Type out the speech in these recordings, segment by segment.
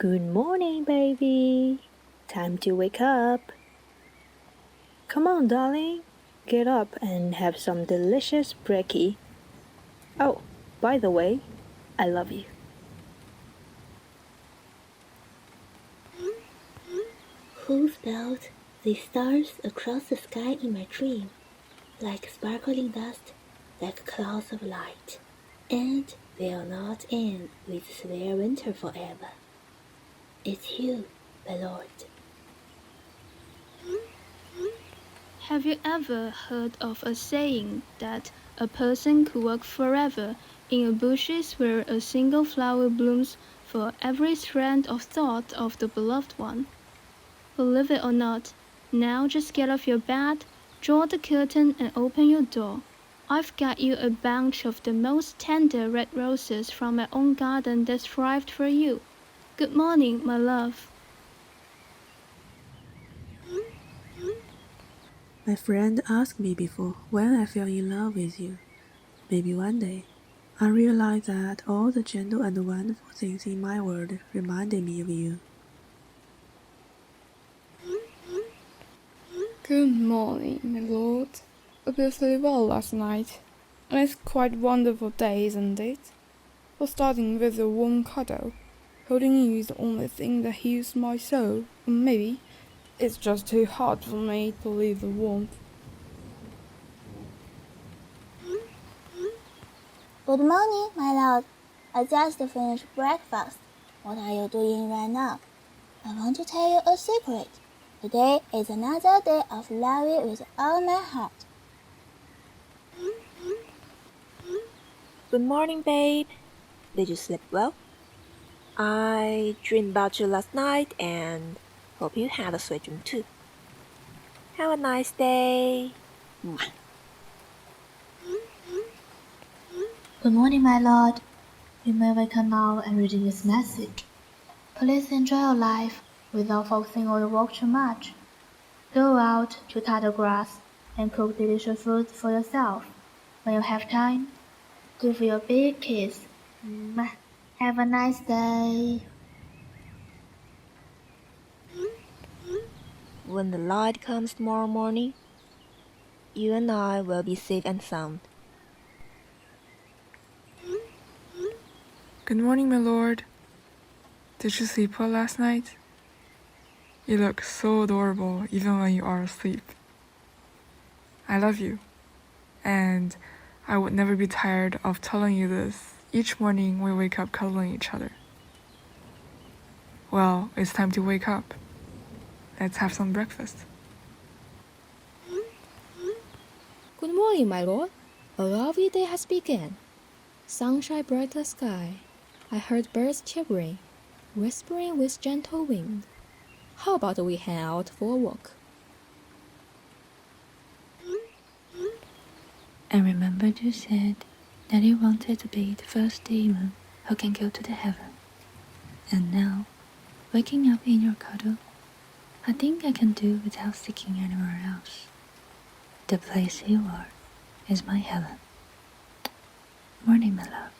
Good morning, baby. Time to wake up. Come on, darling. Get up and have some delicious brekkie. Oh, by the way, I love you. Who spelled the stars across the sky in my dream, like sparkling dust, like clouds of light, and will not end with severe winter forever? It's you, my lord. Have you ever heard of a saying that a person could walk forever in a bushes where a single flower blooms for every strand of thought of the beloved one? Believe it or not, now just get off your bed, draw the curtain and open your door. I've got you a bunch of the most tender red roses from my own garden that's thrived for you. Good morning, my love. My friend asked me before when I fell in love with you. Maybe one day, I realized that all the gentle and wonderful things in my world reminded me of you. Good morning, my lord. Hope you slept well last night. And it's quite a wonderful day, isn't it? For starting with a warm cuddle. Holding you is the only thing that heals my soul. Or maybe it's just too hot for me to leave the warmth. Good morning, my lord. I just finished breakfast. What are you doing right now? I want to tell you a secret. Today is another day of loving you with all my heart. Good morning, babe. Did you sleep well? I dreamed about you last night and hope you had a sweet dream too. Have a nice day. Mwah. Good morning, my lord. You may wake up now and read this message. Please enjoy your life without focusing on your work too much. Go out to cut the grass and cook delicious food for yourself. When you have time, give you a big kiss. Mwah. Have a nice day. When the light comes tomorrow morning, you and I will be safe and sound. Good morning, my lord. Did you sleep well last night? You look so adorable even when you are asleep. I love you, and I would never be tired of telling you this each morning we wake up cuddling each other. Well, it's time to wake up. Let's have some breakfast. Good morning, my lord. A lovely day has begun. Sunshine bright the sky. I heard birds chirping, whispering with gentle wind. How about we head out for a walk? I remembered you said that you wanted to be the first demon who can go to the heaven. And now, waking up in your cuddle, I think I can do without seeking anywhere else. The place you are is my heaven. Morning, my love.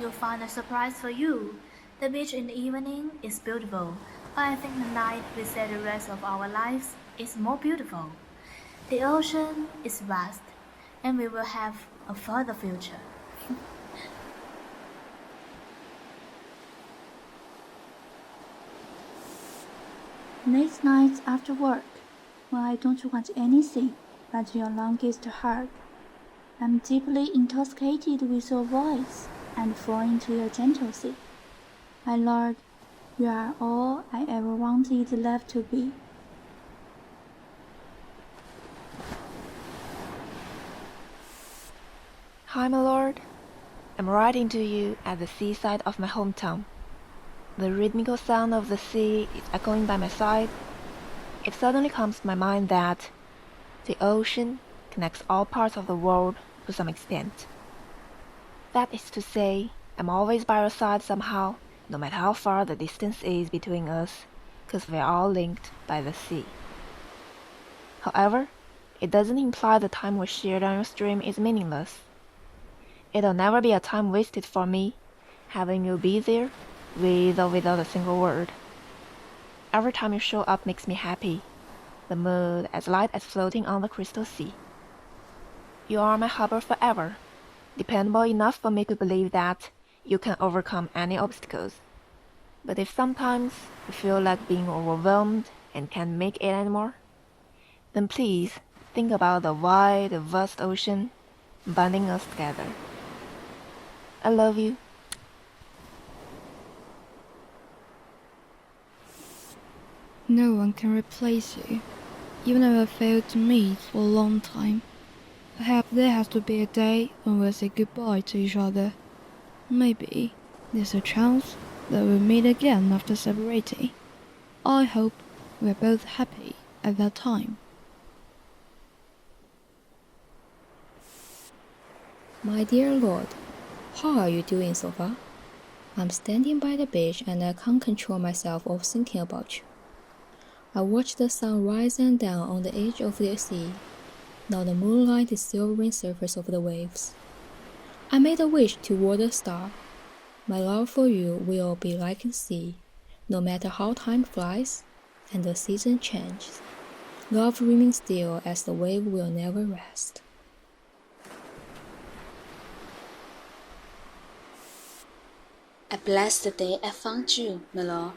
to find a surprise for you. The beach in the evening is beautiful, but I think the night we share the rest of our lives is more beautiful. The ocean is vast, and we will have a further future. Late nights after work, when I don't want anything but your longest hug, I'm deeply intoxicated with your voice and fall into your gentle sea. My lord, you are all I ever wanted love to be. Hi, my lord. I'm writing to you at the seaside of my hometown. The rhythmical sound of the sea is echoing by my side. It suddenly comes to my mind that the ocean connects all parts of the world to some extent. That is to say, I'm always by your side somehow, no matter how far the distance is between us, because we're all linked by the sea. However, it doesn't imply the time we shared on your stream is meaningless. It'll never be a time wasted for me, having you be there, with or without a single word. Every time you show up makes me happy, the mood as light as floating on the crystal sea. You are my harbor forever, dependable enough for me to believe that you can overcome any obstacles. But if sometimes you feel like being overwhelmed and can't make it anymore, then please think about the wide, vast ocean binding us together. I love you. No one can replace you, even if I failed to meet for a long time. Perhaps there has to be a day when we'll say goodbye to each other. Maybe there's a chance that we'll meet again after separating. I hope we're both happy at that time. My dear Lord, how are you doing so far? I'm standing by the beach and I can't control myself of thinking about you. I watch the sun rise and down on the edge of the sea. Now the moonlight is silvering the surface of the waves. I made a wish toward a star. My love for you will be like the sea, no matter how time flies and the season changes. Love remains still as the wave will never rest. I bless the day I found you, my lord.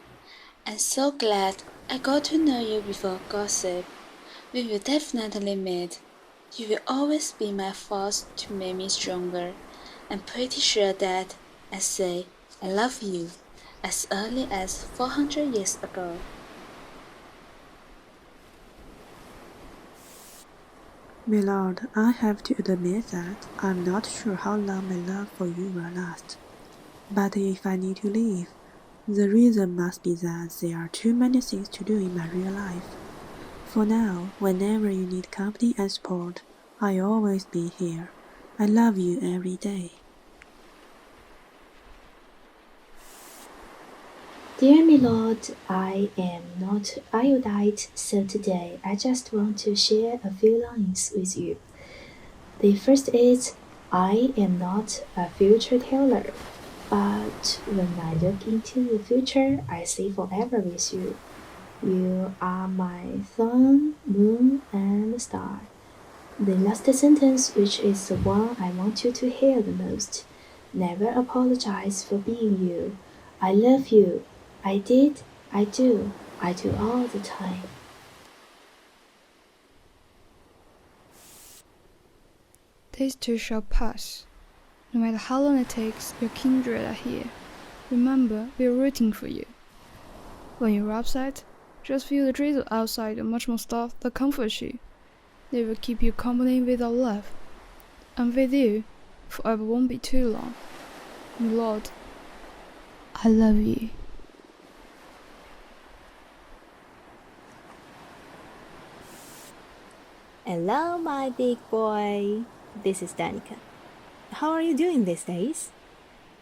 I'm so glad I got to know you before gossip. We will definitely meet. You will always be my force to make me stronger. I'm pretty sure that I say I love you as early as 400 years ago. My lord, I have to admit that I'm not sure how long my love for you will last. But if I need to leave, the reason must be that there are too many things to do in my real life. For now, whenever you need company and support, I'll always be here. I love you every day. Dear my lord, I am not erudite, so today I just want to share a few lines with you. The first is, I am not a future teller, but when I look into the future, I see forever with you. You are my sun, moon, and star. The last sentence, which is the one I want you to hear the most. Never apologize for being you. I love you. I did, I do all the time. This too shall pass. No matter how long it takes, your kindred are here. Remember, we are rooting for you. When you're upset, just feel the drizzle outside and much more stuff that comforts you. They will keep you company with our love. And with you, forever won't be too long. My lord, I love you. Hello, my big boy. This is Danica. How are you doing these days?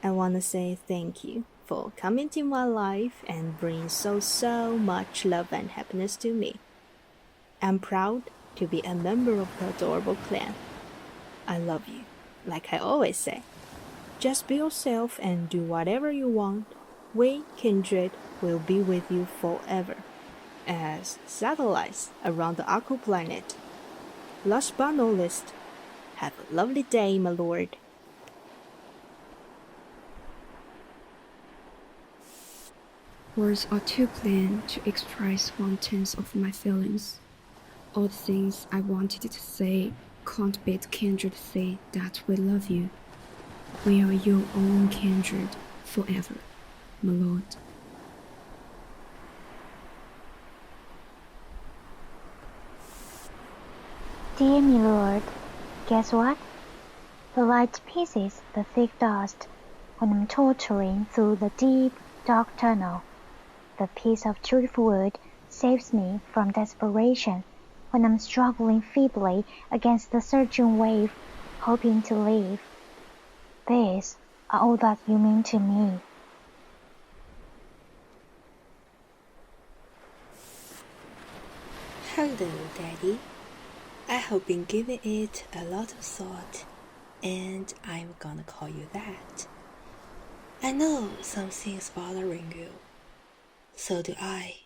I want to say thank you for coming to my life and bringing so much love and happiness to me. I'm proud to be a member of the adorable clan. I love you, like I always say. Just be yourself and do whatever you want. We, Kindred, will be with you forever, as satellites around the Aku planet. Last but not least, have a lovely day, my lord. Words are too plain to express 1/10 of my feelings. All the things I wanted to say can't beat Kindred say that we love you. We are your own Kindred forever, my lord. Dear my lord, guess what? The light pierces the thick dust when I'm tottering through the deep, dark tunnel. The piece of driftwood saves me from desperation when I'm struggling feebly against the surging wave, hoping to live. These are all that you mean to me. Hello, Daddy. I have been giving it a lot of thought, and I'm gonna call you that. I know something's bothering you. So do I.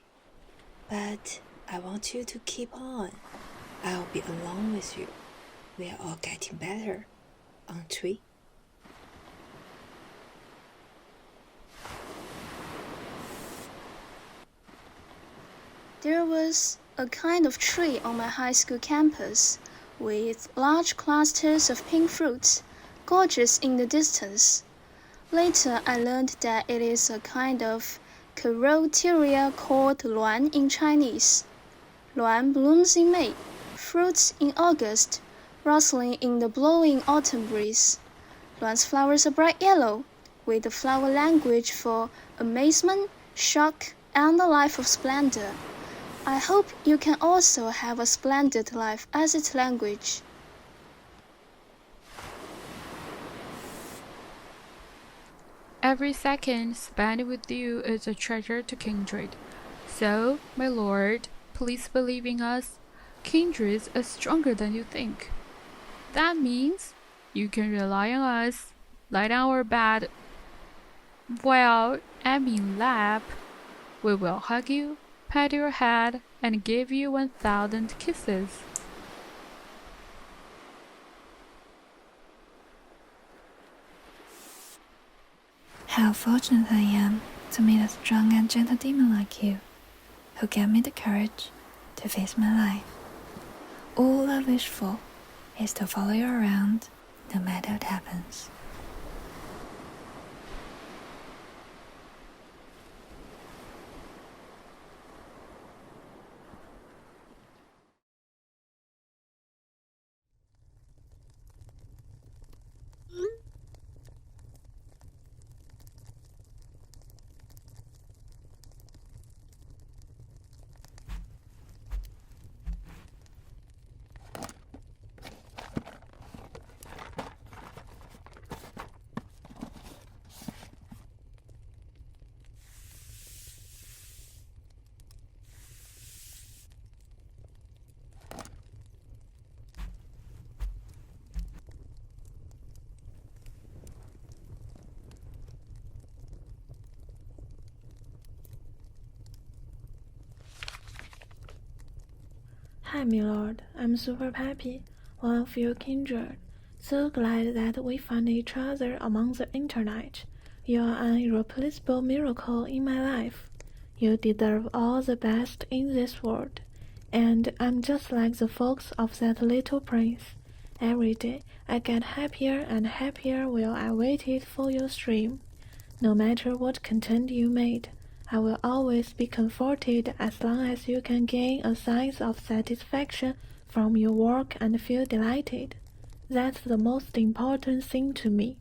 But I want you to keep on. I'll be along with you. We are all getting better, aren't we? There was a kind of tree on my high school campus, with large clusters of pink fruits, gorgeous in the distance. Later I learned that it is a kind of Caroteria called luan in Chinese. Luan blooms in May, fruits in August, rustling in the blowing autumn breeze. Luan's flowers are bright yellow, with the flower language for amazement, shock, and a life of splendor. I hope you can also have a splendid life as its language. Every second spent with you is a treasure to Kindred. So, my lord, please believe in us. Kindred is stronger than you think. That means you can rely on us. Lie down our bed. Well, I mean lap. We will hug you, pat your head, and give you 1,000 kisses. How fortunate I am to meet a strong and gentle demon like you, who gave me the courage to face my life. All I wish for is to follow you around, no matter what happens. Hi, my lord. I'm super happy. One of you kindred. So glad that we found each other among the internet. You are an irreplaceable miracle in my life. You deserve all the best in this world. And I'm just like the folks of that little prince. Every day I get happier and happier while I waited for your stream. No matter what content you made, I will always be comforted as long as you can gain a sense of satisfaction from your work and feel delighted. That's the most important thing to me.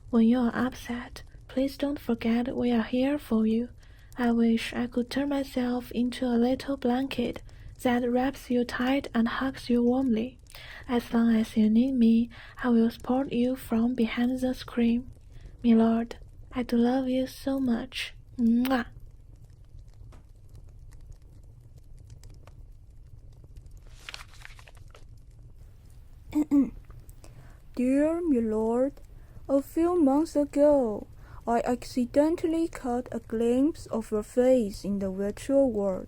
When you are upset, please don't forget we are here for you. I wish I could turn myself into a little blanket that wraps you tight and hugs you warmly. As long as you need me, I will support you from behind the screen. My lord, I do love you so much. Mwah! Dear my lord, A few months ago, I accidentally caught a glimpse of your face in the virtual world,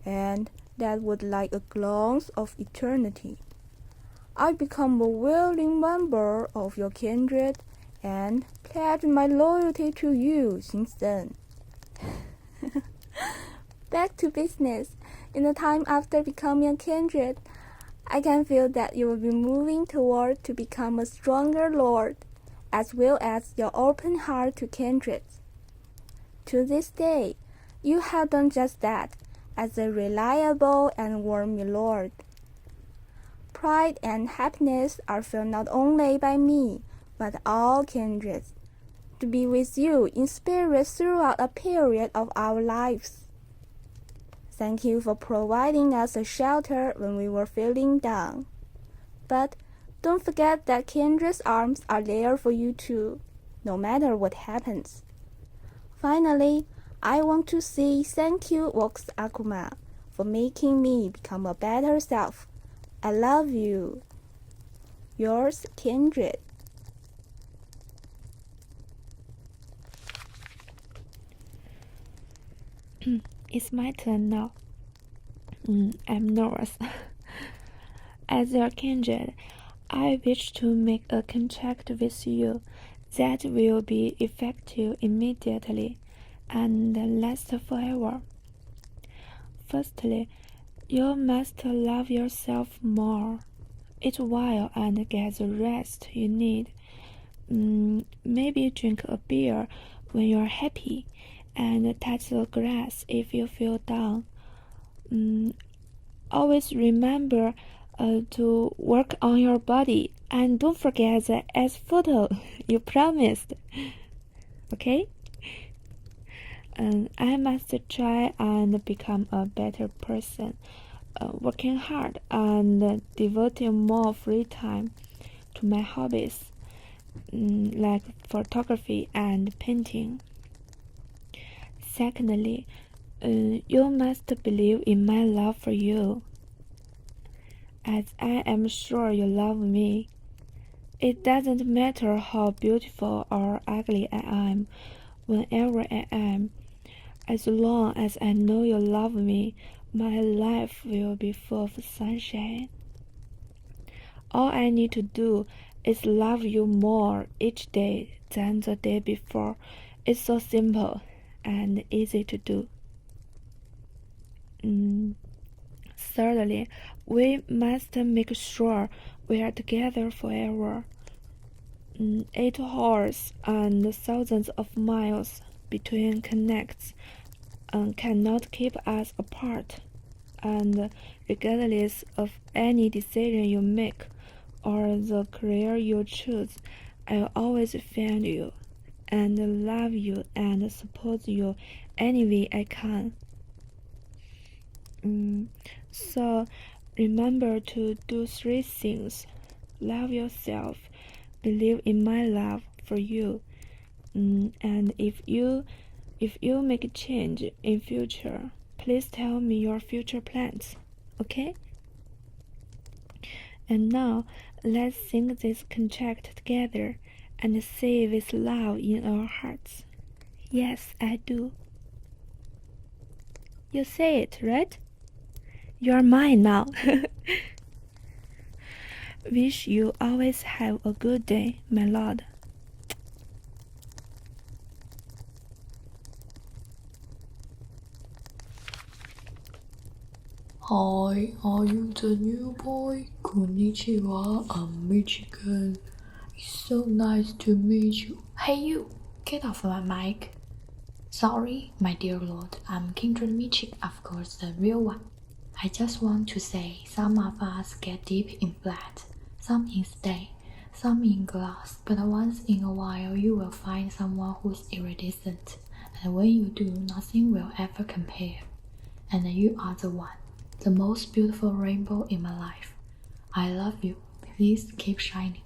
and that was like a glance of eternity. I become a willing member of your kindred and pledged my loyalty to you since then. Back to business. In the time after becoming a kindred, I can feel that you will be moving toward to become a stronger lord, as well as your open heart to kindred. To this day, you have done just that, as a reliable and warm lord. Pride and happiness are felt not only by me, but all kindreds, to be with you in spirit throughout a period of our lives. Thank you for providing us a shelter when we were feeling down. But don't forget that kindred's arms are there for you too, no matter what happens. Finally, I want to say thank you, Vox Akuma, for making me become a better self. I love you. Yours, Kindred. It's my turn now. I'm nervous. As your kindred, I wish to make a contract with you that will be effective immediately and last forever. Firstly, you must love yourself more. Eat well and get the rest you need. Maybe drink a beer when you're happy and touch the grass if you feel down. Always remember to work on your body and don't forget the ass photo you promised. Okay? I must try and become a better person, working hard and devoting more free time to my hobbies, like photography and painting. Secondly, you must believe in my love for you, as I am sure you love me. It doesn't matter how beautiful or ugly I am, whenever I am. As long as I know you love me, my life will be full of sunshine. All I need to do is love you more each day than the day before. It's so simple and easy to do. Thirdly, we must make sure we are together forever. 8 hours and thousands of miles between connects cannot keep us apart, and regardless of any decision you make or the career you choose, I will always find you and love you and support you any way I can. So remember to do 3 things: love yourself, believe in my love for you, and if you make a change in future, please tell me your future plans, okay? And now let's sing this contract together and say with love in our hearts. Yes, I do. You say it, right? You're mine now. Wish you always have a good day, my lord. Hi, are you the new boy? Konnichiwa, I'm Michigan. It's so nice to meet you. Hey you, get off my mic. Sorry, my dear lord, I'm Kindred Michik, of course the real one. I just want to say some of us get deep in blood, some in stay, some in glass, but once in a while you will find someone who's iridescent, and when you do, nothing will ever compare. And you are the one, the most beautiful rainbow in my life. I love you, please keep shining,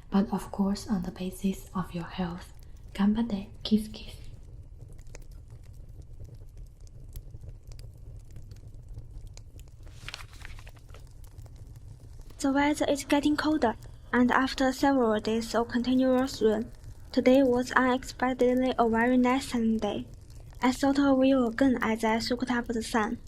but of course on the basis of your health. Ganbate, kiss kiss. The weather is getting colder, and after several days of continuous rain, Today was unexpectedly a very nice sunny day. I thought of you again as I looked up the sun.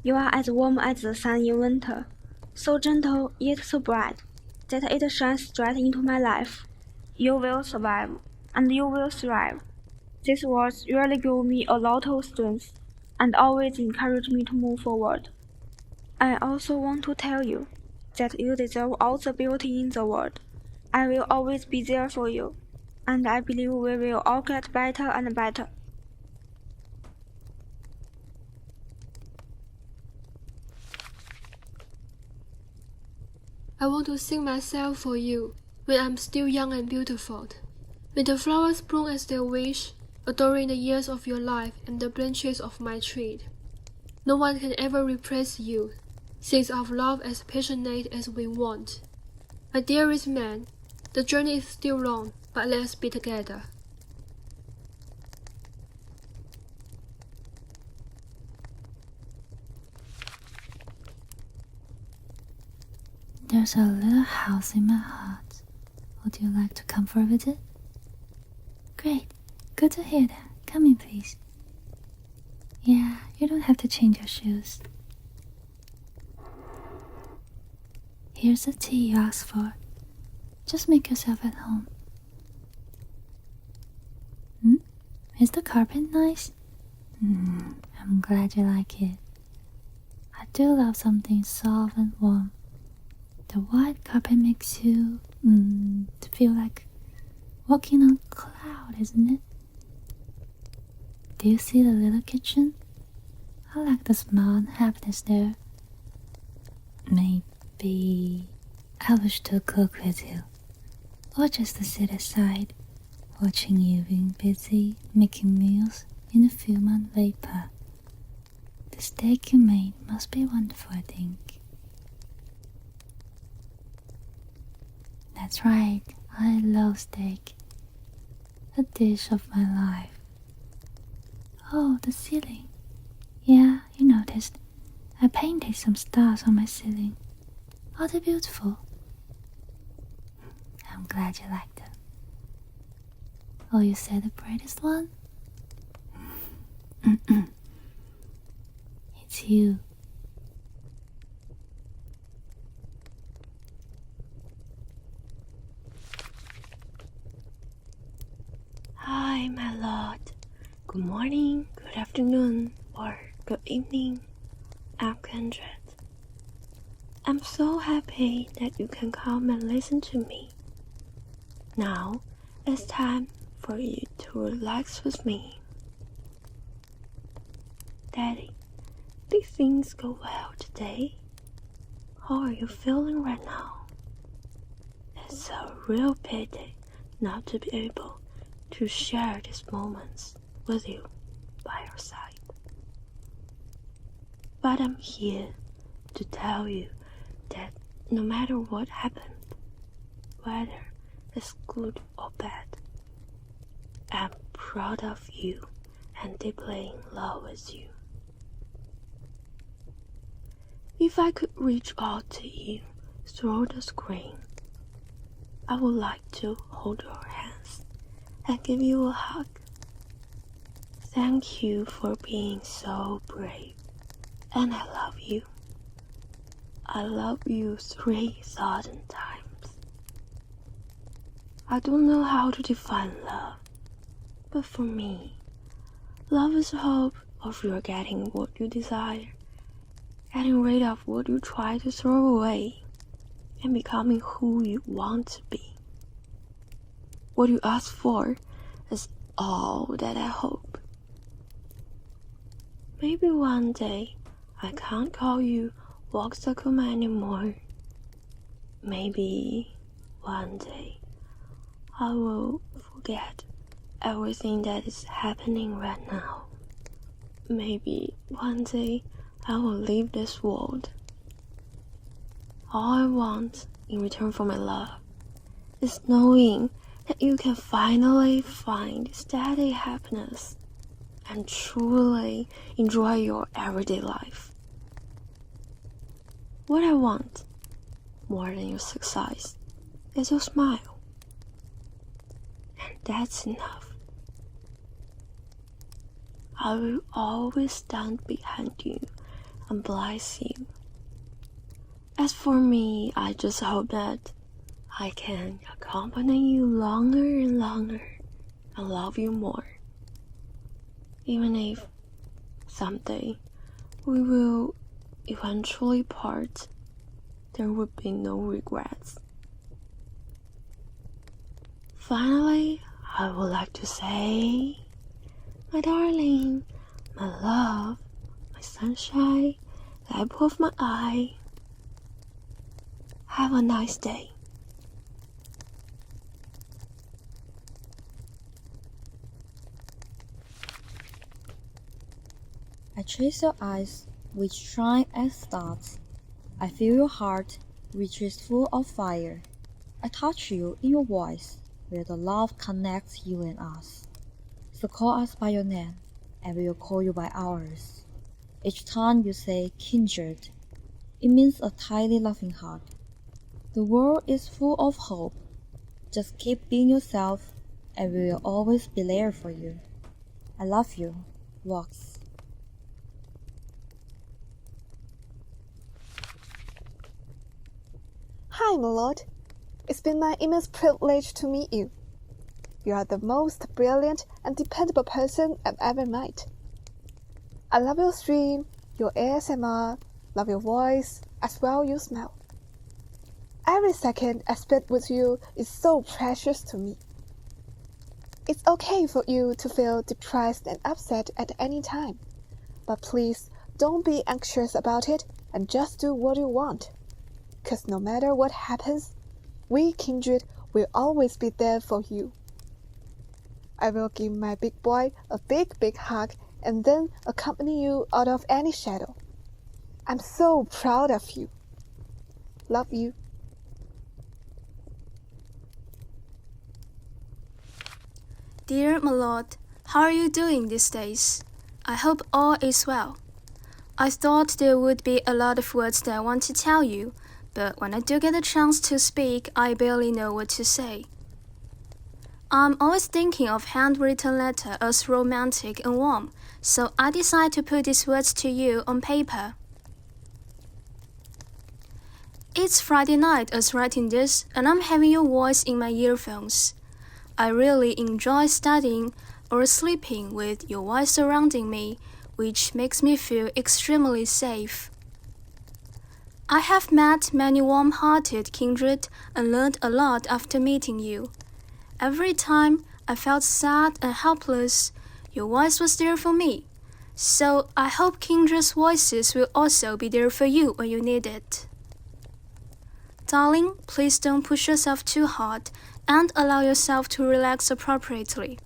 You are as warm as the sun in winter, so gentle yet so bright, that it shines straight into my life. You will survive, and you will thrive. These words really give me a lot of strength, and always encourage me to move forward. I also want to tell you that you deserve all the beauty in the world. I will always be there for you, and I believe we will all get better and better. I want to sing myself for you when I'm still young and beautiful. When the flowers bloom as they wish, adoring the years of your life and the branches of my tree. No one can ever replace you, since our love as passionate as we want. My dearest man, the journey is still long, but let's be together. There's a little house in my heart. Would you like to come for a visit? Great. Good to hear that. Come in, please. Yeah, you don't have to change your shoes. Here's the tea you asked for. Just make yourself at home. Is the carpet nice? I'm glad you like it. I do love something soft and warm. The white carpet makes you feel like walking on a cloud, isn't it? Do you see the little kitchen? I like the smell and happiness there. Maybe I wish to cook with you, or just to sit aside, watching you being busy making meals in a fume and vapor. The steak you made must be wonderful, I think. That's right, I love steak. The dish of my life. Oh, the ceiling. Yeah, you noticed. I painted some stars on my ceiling. Oh, they're beautiful. I'm glad you like them. Oh, you said the brightest one? It's you. Hi, my lord. Good morning, good afternoon, or good evening. I'm Kindred. I'm so happy that you can come and listen to me. Now, it's time for you to relax with me. Daddy, did things go well today? How are you feeling right now? It's a real pity not to be able to share these moments with you by your side. But I'm here to tell you that no matter what happened, whether it's good or bad, I'm proud of you and deeply in love with you. If I could reach out to you through the screen, I would like to hold your hands and give you a hug. Thank you for being so brave, and I love you. I love you 3,000 times. I don't know how to define love, but for me, love is the hope of your getting what you desire, getting rid of what you try to throw away, and becoming who you want to be. What you ask for is all that I hope. Maybe one day I can't call you Akuma anymore. Maybe one day I will forget everything that is happening right now. Maybe one day I will leave this world. All I want in return for my love is knowing that you can finally find steady happiness and truly enjoy your everyday life. What I want, more than your success, is your smile. And That's enough. I will always stand behind you and bless you. As for me, I just hope that I can accompany you longer and longer and love you more. Even if someday we will eventually part, there would be no regrets. Finally, I would like to say, my darling, my love, my sunshine, the apple of my eye, have a nice day. I chase your eyes, which shine as stars. I feel your heart, which is full of fire. I touch you in your voice, where the love connects you and us. So call us by your name, and we will call you by ours. Each time you say Kindred, it means a tiny loving heart. The world is full of hope. Just keep being yourself, and we will always be there for you. I love you, Vox. Hi, my lord. It's been my immense privilege to meet you. You are the most brilliant and dependable person I've ever met. I love your stream, your ASMR, love your voice, as well your smile. Every second I spent with you is so precious to me. It's okay for you to feel depressed and upset at any time, but please don't be anxious about it and just do what you want. 'Cause no matter what happens, we Kindred will always be there for you. I will give my big boy a big hug and then accompany you out of any shadow. I'm so proud of you. Love you. Dear my lord, how are you doing these days? I hope all is well. I thought there would be a lot of words that I want to tell you, but when I do get a chance to speak, I barely know what to say. I'm always thinking of handwritten letter as romantic and warm, so I decided to put these words to you on paper. It's Friday night as writing this, and I'm having your voice in my earphones. I really enjoy studying or sleeping with your voice surrounding me, which makes me feel extremely safe. I have met many warm-hearted kindred and learned a lot after meeting you. Every time I felt sad and helpless, your voice was there for me. So I hope kindred's voices will also be there for you when you need it. Darling, please don't push yourself too hard and allow yourself to relax appropriately.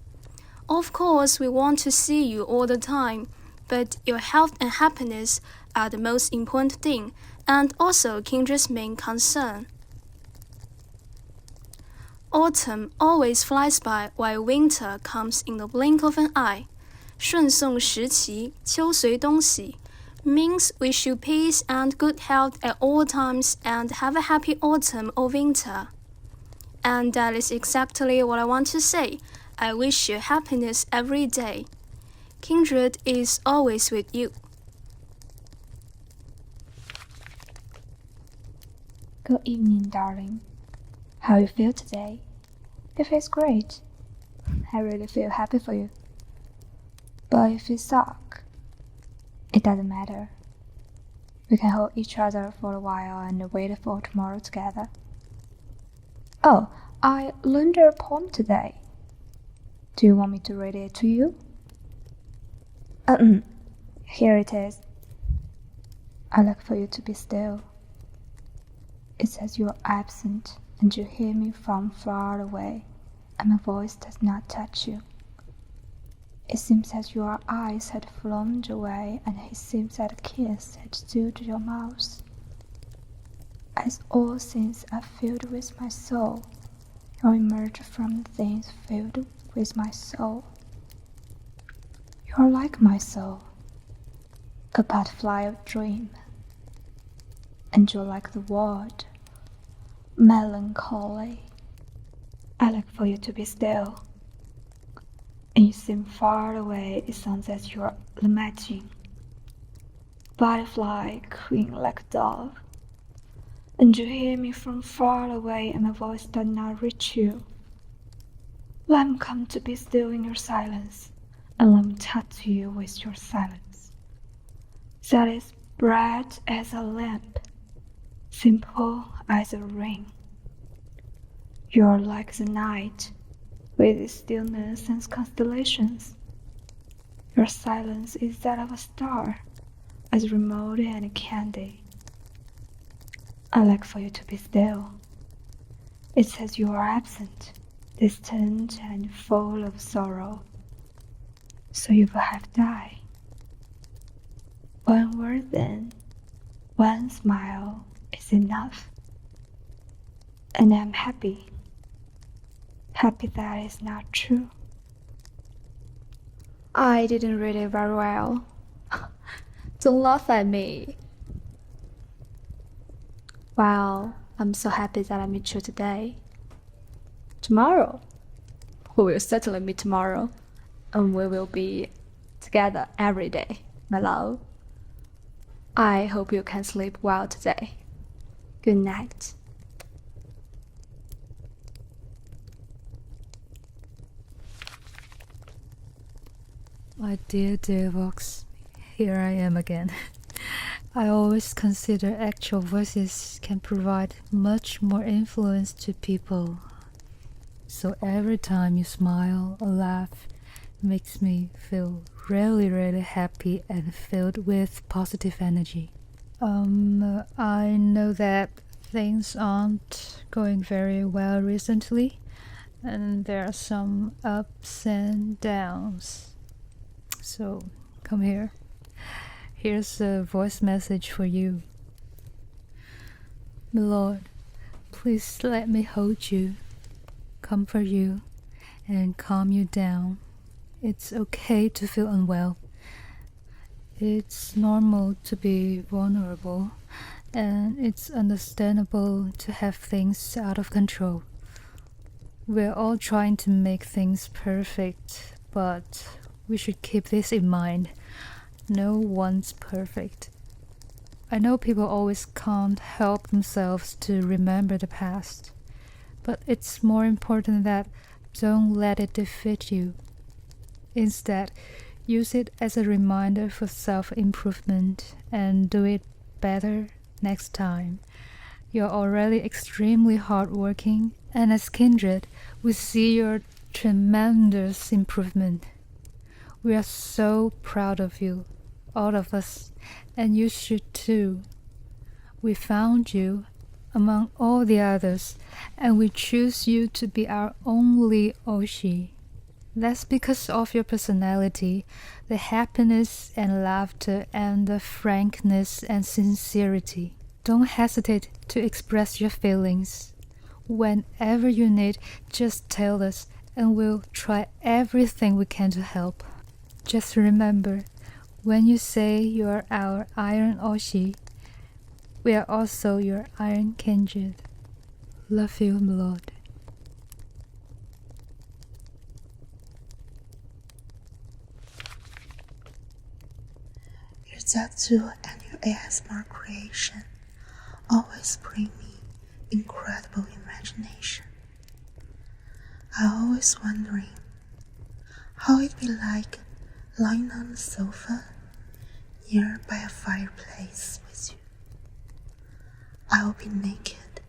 Of course, we want to see you all the time, but your health and happiness are the most important thing, and also Kindred's main concern. Autumn always flies by while winter comes in the blink of an eye. 顺送时期，秋随冬喜 means wish you peace and good health at all times and have a happy autumn or winter. And that is exactly what I want to say. I wish you happiness every day. Kindred is always with you. Good evening, darling. How you feel today? It feels great. I really feel happy for you. But if you suck, it doesn't matter. We can hold each other for a while and wait for tomorrow together. Oh, I learned a poem today. Do you want me to read it to you? Here it is. I like for you to be still. It says you are absent and you hear me from far away, and my voice does not touch you. It seems that your eyes had flown away, and it seems that a kiss had sealed your mouth. As all things are filled with my soul, you emerge from the things filled with my soul. You are like my soul, a butterfly of dream, and you're like the world, melancholy. I like for you to be still. and you seem far away. It sounds as you're lamenting. Butterfly cooing like a dove, and you hear me from far away, and my voice does not reach you. Let me come to be still in your silence, and let me talk to you with your silence. That is bright as a lamp, simple as a ring. You're like the night, with its stillness and constellations. Your silence is that of a star, as remote and candy. I like for you to be still. It says you are absent, distant and full of sorrow. So you will have died. One word then, one smile is enough. And I'm happy. Happy that is not true. I didn't read it very well. Don't laugh at me. Well, I'm so happy that I met you today. Tomorrow, we will certainly meet tomorrow, and we will be together every day, my love. I hope you can sleep well today. Good night. My dear Vox, here I am again. I always consider actual voices can provide much more influence to people. So every time you smile or laugh, makes me feel really, really happy and filled with positive energy. I know that things aren't going very well recently, and there are some ups and downs. So, come here. Here's a voice message for you. My Lord, please let me hold you, comfort you, and calm you down. It's okay to feel unwell. It's normal to be vulnerable, and it's understandable to have things out of control. We're all trying to make things perfect, but we should keep this in mind. No one's perfect. I know people always can't help themselves to remember the past, but it's more important that don't let it defeat you. Instead, use it as a reminder for self-improvement and do it better next time. You're already extremely hardworking, and as Kindred, we see your tremendous improvement. We are so proud of you, all of us, and you should too. We found you among all the others, and we choose you to be our only Oshi. That's because of your personality, the happiness and laughter, and the frankness and sincerity. Don't hesitate to express your feelings. Whenever you need, just tell us, and we'll try everything we can to help. Just remember, when you say you are our Iron Oshi, we are also your Iron Kindred. Love you, my lord. Your tattoo and your ASMR creation always bring me incredible imagination. I always wondering how it'd be like lying on a sofa near by a fireplace with you. I will be naked,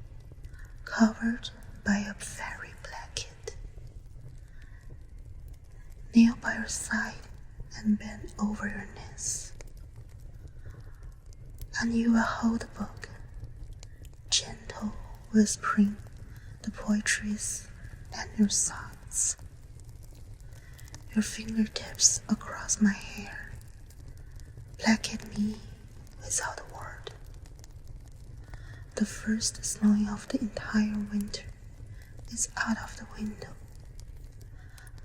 covered by a fairy blanket, kneel by your side and bend over your knees, and you will hold a book, gentle whispering the poetries and your thoughts. Your fingertips across my hair blanket me without a word. The first snowing of the entire winter is out of the window,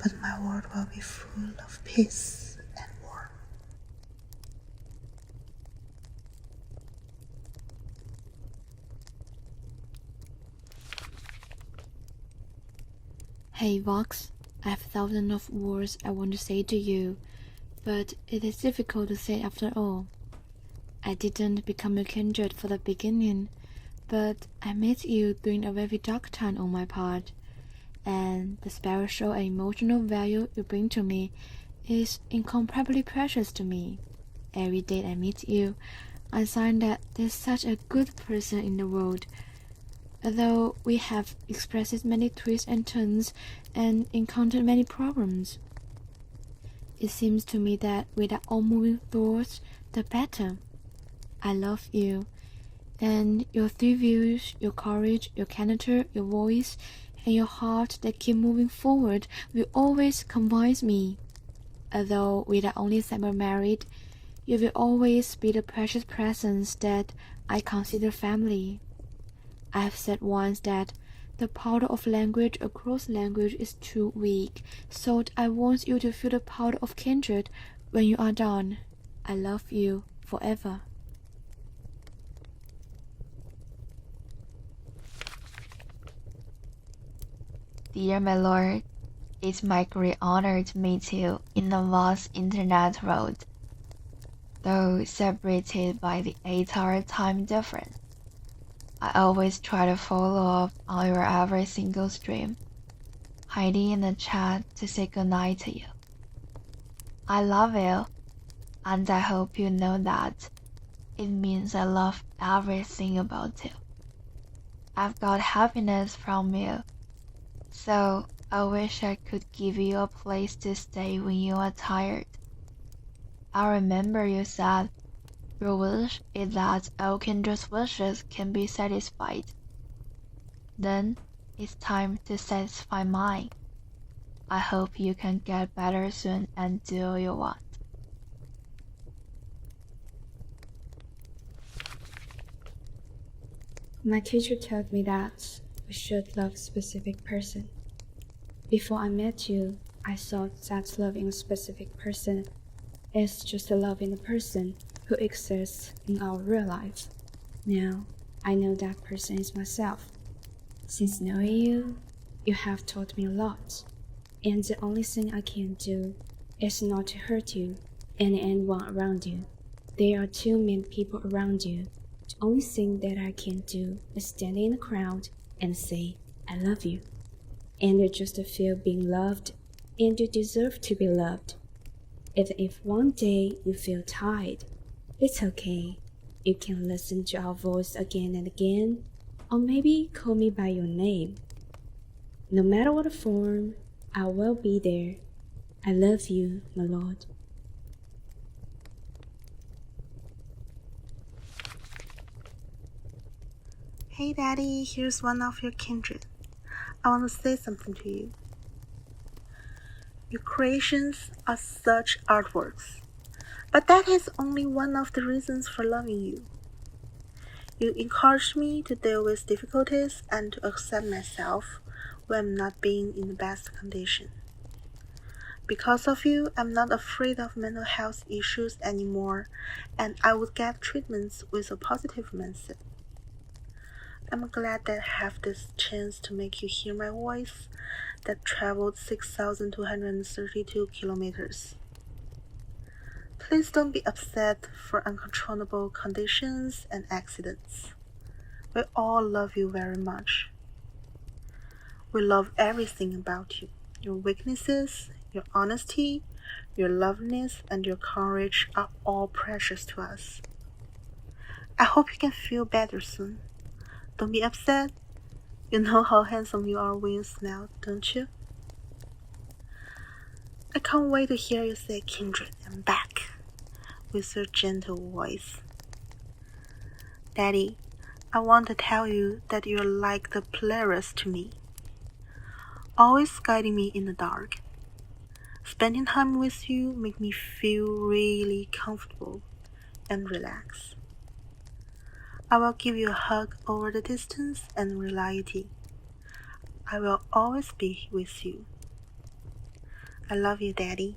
but my world will be full of peace and warmth. Hey Vox, I have thousands of words I want to say to you, but it is difficult to say after all. I didn't become a kindred for the beginning, but I met you during a very dark time on my part, and the spiritual and emotional value you bring to me is incomparably precious to me. Every day I meet you, I find that there's such a good person in the world. Although we have expressed many twists and turns and encountered many problems, it seems to me that without all moving thoughts, the better. I love you, and your three views, your courage, your candor, your voice, and your heart that keep moving forward will always convince me. Although we are only semi-married, you will always be the precious presence that I consider family. I have said once that the power of language across language is too weak, so I want you to feel the power of kindred when you are done. I love you forever. Dear my lord, it's my great honor to meet you in the vast internet world. Though separated by the 8-hour time difference, I always try to follow up on your every single stream, hiding in the chat to say goodnight to you. I love you, and I hope you know that. It means I love everything about you. I've got happiness from you, so I wish I could give you a place to stay when you are tired. I remember you said your wish is that all kindred's wishes can be satisfied. Then it's time to satisfy mine. I hope you can get better soon and do all you want. My teacher told me that we should love a specific person. Before I met you, I thought that loving a specific person is just loving a person who exists in our real life. Now, I know that person is myself. Since knowing you, you have taught me a lot, and the only thing I can do is not to hurt you and anyone around you. There are too many people around you. The only thing that I can do is stand in the crowd and say, I love you. And you just feel being loved, and you deserve to be loved. Even if one day you feel tired, it's okay. You can listen to our voice again and again, or maybe call me by your name. No matter what form, I will be there. I love you, my lord. Hey Daddy, here's one of your kindred. I want to say something to you. Your creations are such artworks, but that is only one of the reasons for loving you. You encourage me to deal with difficulties and to accept myself when I'm not being in the best condition. Because of you, I'm not afraid of mental health issues anymore, and I would get treatments with a positive mindset. I'm glad that I have this chance to make you hear my voice that traveled 6,232 kilometers. Please don't be upset for uncontrollable conditions and accidents. We all love you very much. We love everything about you. Your weaknesses, your honesty, your loveliness, and your courage are all precious to us. I hope you can feel better soon. Don't be upset. You know how handsome you are when you smile, don't you? I can't wait to hear you say Kindred and back with your gentle voice. Daddy, I want to tell you that you're like the Polaris to me, always guiding me in the dark. Spending time with you makes me feel really comfortable and relaxed. I will give you a hug over the distance and reality. I will always be with you. I love you, Daddy.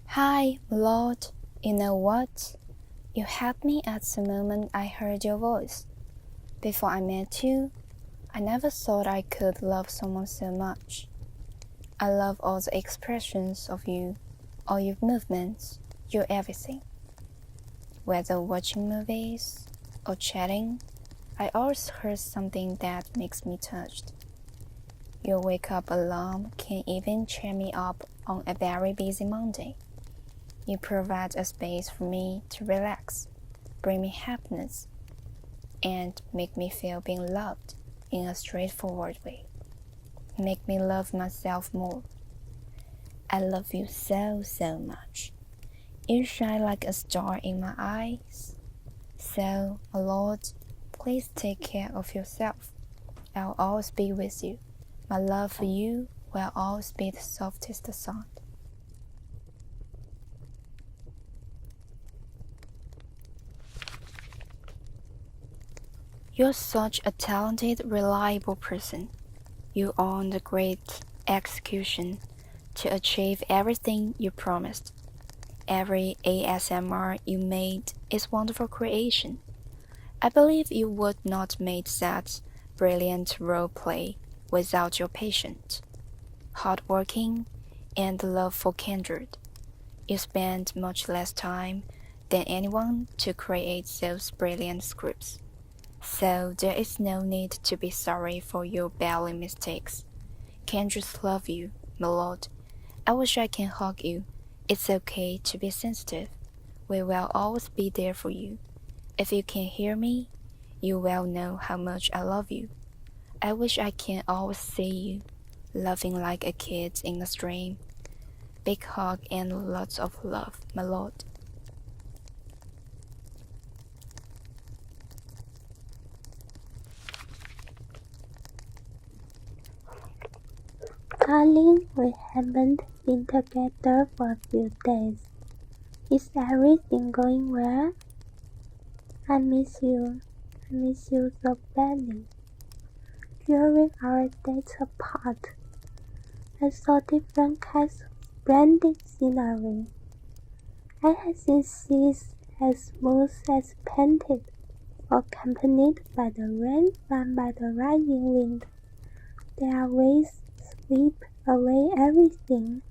Hi, Lord. You know what? You helped me at the moment I heard your voice. Before I met you, I never thought I could love someone so much. I love all the expressions of you, all your movements, your everything. Whether watching movies or chatting, I always heard something that makes me touched. Your wake-up alarm can even cheer me up on a very busy Monday. You provide a space for me to relax, bring me happiness, and make me feel being loved in a straightforward way. Make me love myself more. I love you so, so much. You shine like a star in my eyes. So, my Lord, please take care of yourself. I'll always be with you. My love for you will always be the softest sound. You're such a talented, reliable person. You own the great execution to achieve everything you promised. Every ASMR you made is wonderful creation. I believe you would not make that brilliant role play without your patience, hardworking, and love for Kindred. You spend much less time than anyone to create those brilliant scripts. So there is no need to be sorry for your battling mistakes. Kindreds love you, my lord. I wish I can hug you. It's okay to be sensitive. We will always be there for you. If you can hear me, you will know how much I love you. I wish I can always see you, laughing like a kid in a stream. Big hug and lots of love, my lord. Darling, we haven't been together for a few days. Is everything going well? I miss you. I miss you so badly. During our dates apart, I saw different kinds of splendid scenery. I had seen seas as smooth as painted, accompanied by the rain run by the rising wind. Their waves sweep away everything.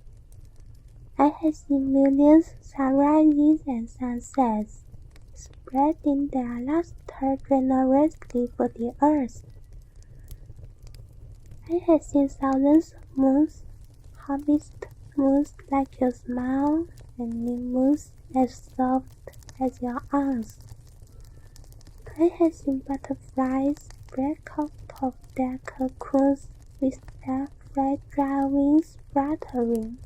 I had seen millions of sunrises and sunsets, spreading their luster generously for the earth. I had seen thousands of moons, harvest moons like your smile, and new moons as soft as your arms. I had seen butterflies break out of their cocoons with their fragile wings fluttering,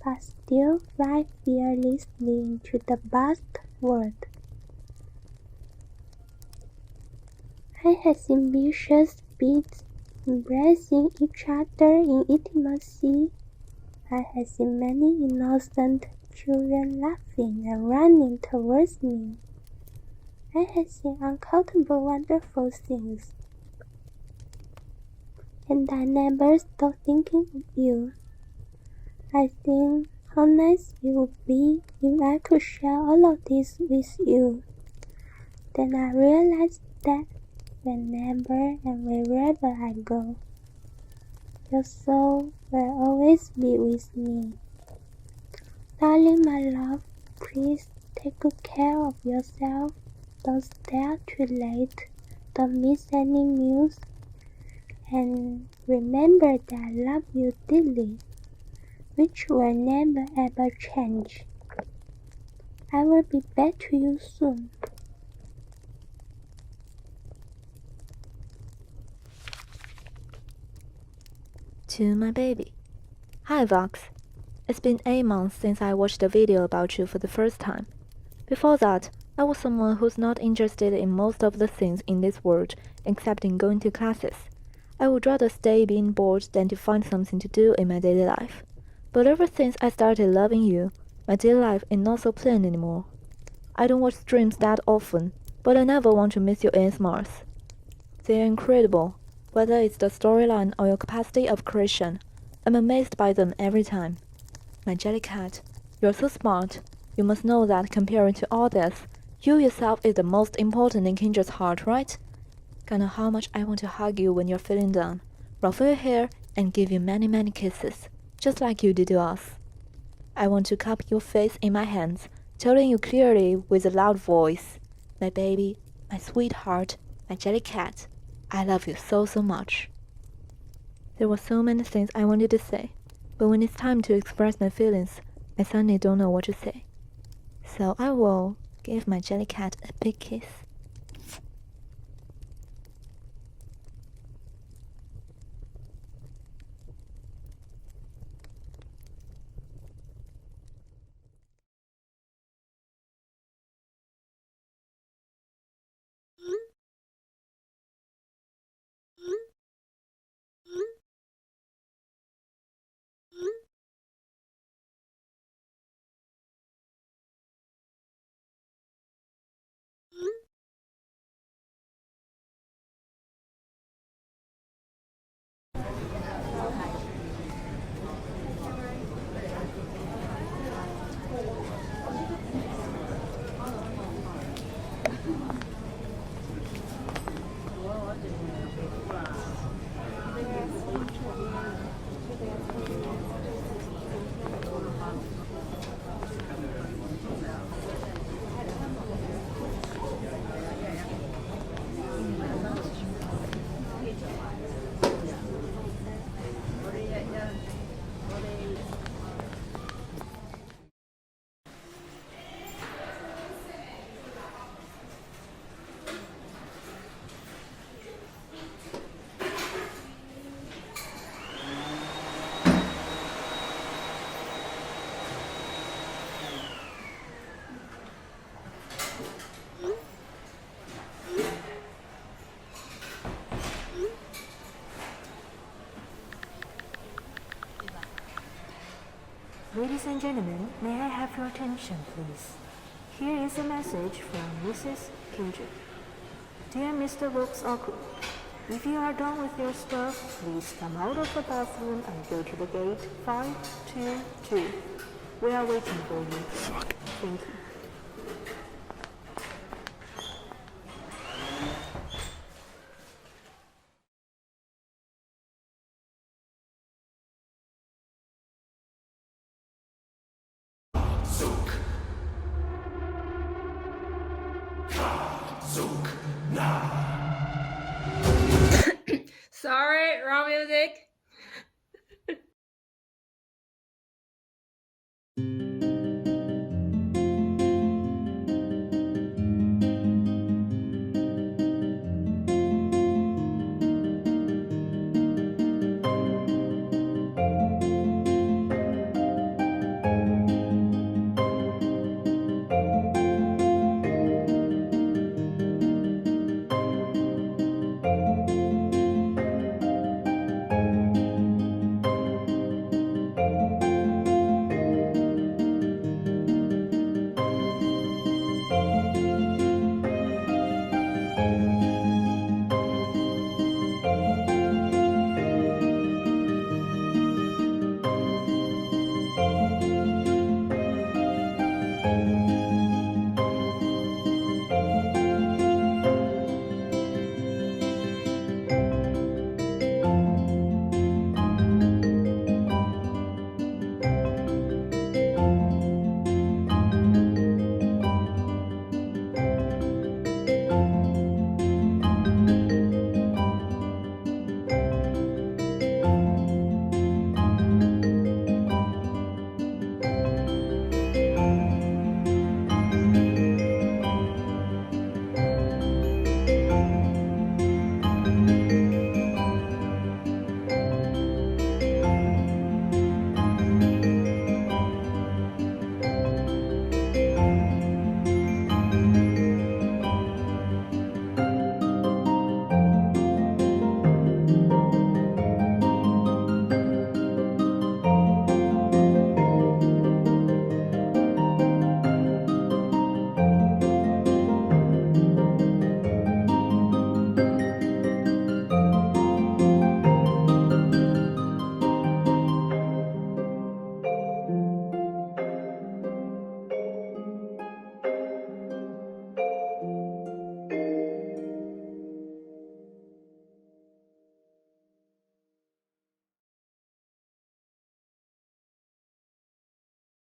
but still fly fearlessly into the vast world. I had seen vicious beasts embracing each other in intimacy. I had seen many innocent children laughing and running towards me. I had seen uncountable wonderful things, and I never stopped thinking of you. I think how nice it would be if I could share all of this with you. Then I realized that whenever and wherever I go, your soul will always be with me. Darling, my love, please take good care of yourself. Don't stay out too late. Don't miss any meals. And remember that I love you dearly, which will never ever change. I will be back to you soon. To my baby. Hi Vox. It's been 8 months since I watched a video about you for the first time. Before that, I was someone who's not interested in most of the things in this world except in going to classes. I would rather stay being bored than to find something to do in my daily life. But ever since I started loving you, my daily life is not so plain anymore. I don't watch streams that often, but I never want to miss your ASMRs. They are incredible. Whether it's the storyline or your capacity of creation, I'm amazed by them every time. My jelly cat, you're so smart. You must know that comparing to all this, you yourself is the most important in Kindred's heart, right? God know how much I want to hug you when you're feeling down, ruffle your hair, and give you many, many kisses, just like you did to us. I want to cup your face in my hands, telling you clearly with a loud voice, my baby, my sweetheart, my jelly cat, I love you so, so much. There were so many things I wanted to say, but when it's time to express my feelings, I suddenly don't know what to say. So I will give my jelly cat a big kiss. Ladies and gentlemen, may I have your attention, please? Here is a message from Mrs. Kindred. Dear Mr. Brooks Aku, if you are done with your stuff, please come out of the bathroom and go to the gate 522. We are waiting for you. Thank you. Sorry, wrong music.